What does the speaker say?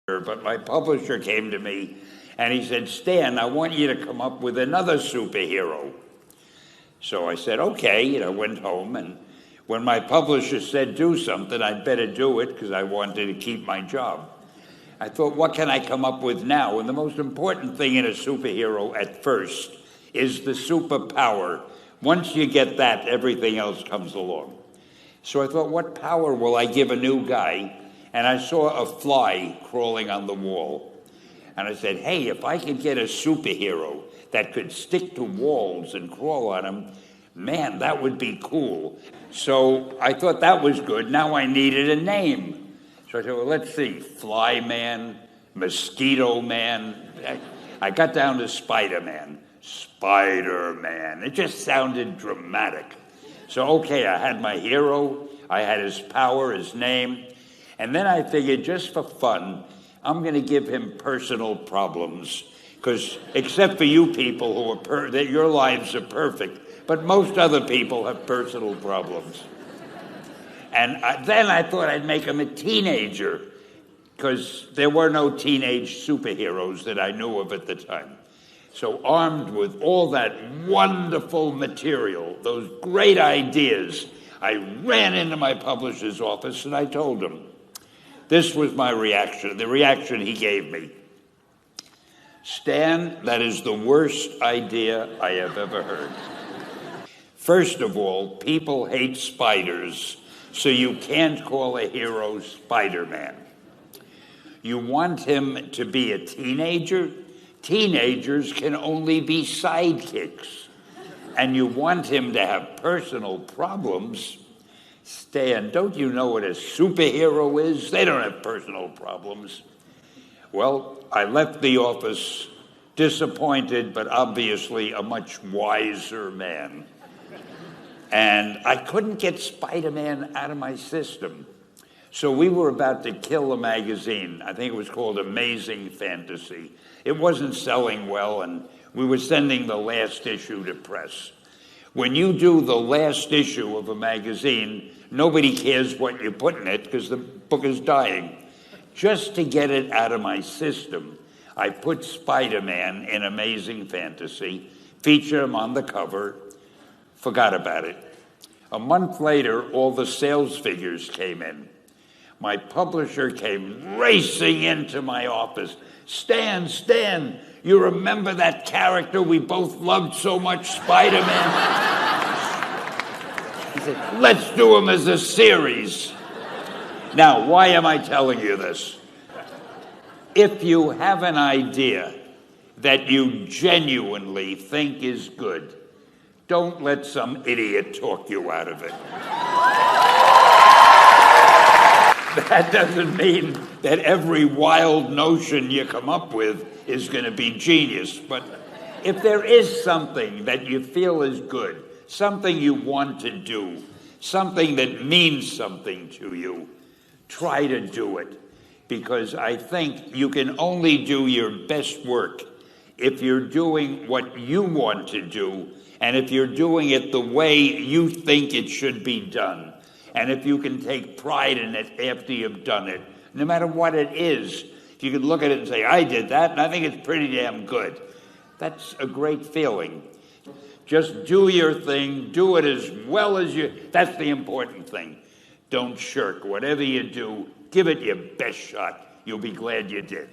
But my publisher came to me and he said, Stan, I want you to come up with another superhero. So I said, okay, went home, and when my publisher said do something, I'd better do it because I wanted to keep my job. I thought, what can I come up with now? And the most important thing in a superhero at first is the superpower. Once you get that, everything else comes along. So I thought, what power will I give a new guy? And I saw a fly crawling on the wall. And I said, hey, if I could get a superhero that could stick to walls and crawl on them, man, that would be cool. So I thought that was good. Now I needed a name. So I said, well, let's see, Fly Man, Mosquito Man. I got down to Spider-Man. Spider-Man. It just sounded dramatic. So, okay, I had my hero. I had his power, his name. And then I figured, just for fun, I'm going to give him personal problems. Because except for you people that your lives are perfect, but most other people have personal problems. And then I thought I'd make him a teenager, because there were no teenage superheroes that I knew of at the time. So armed with all that wonderful material, those great ideas, I ran into my publisher's office and I told him. This was my reaction, the reaction he gave me. Stan, that is the worst idea I have ever heard. First of all, people hate spiders, so you can't call a hero Spider-Man. You want him to be a teenager? Teenagers can only be sidekicks. And you want him to have personal problems? Stan, don't you know what a superhero is? They don't have personal problems. Well, I left the office disappointed, but obviously a much wiser man. And I couldn't get Spider-Man out of my system. So we were about to kill a magazine. I think it was called Amazing Fantasy. It wasn't selling well, and we were sending the last issue to press. When you do the last issue of a magazine, nobody cares what you put in it because the book is dying. Just to get it out of my system, I put Spider-Man in Amazing Fantasy, featured him on the cover, forgot about it. A month later, all the sales figures came in. My publisher came racing into my office. Stan, you remember that character we both loved so much, Spider-Man? He said, let's do him as a series. Now, why am I telling you this? If you have an idea that you genuinely think is good, don't let some idiot talk you out of it. That doesn't mean that every wild notion you come up with is going to be genius. But if there is something that you feel is good, something you want to do, something that means something to you, try to do it. Because I think you can only do your best work if you're doing what you want to do, and if you're doing it the way you think it should be done. And if you can take pride in it after you've done it, no matter what it is, if you can look at it and say, I did that, and I think it's pretty damn good. That's a great feeling. Just do your thing, do it as well as that's the important thing. Don't shirk. Whatever you do, give it your best shot. You'll be glad you did.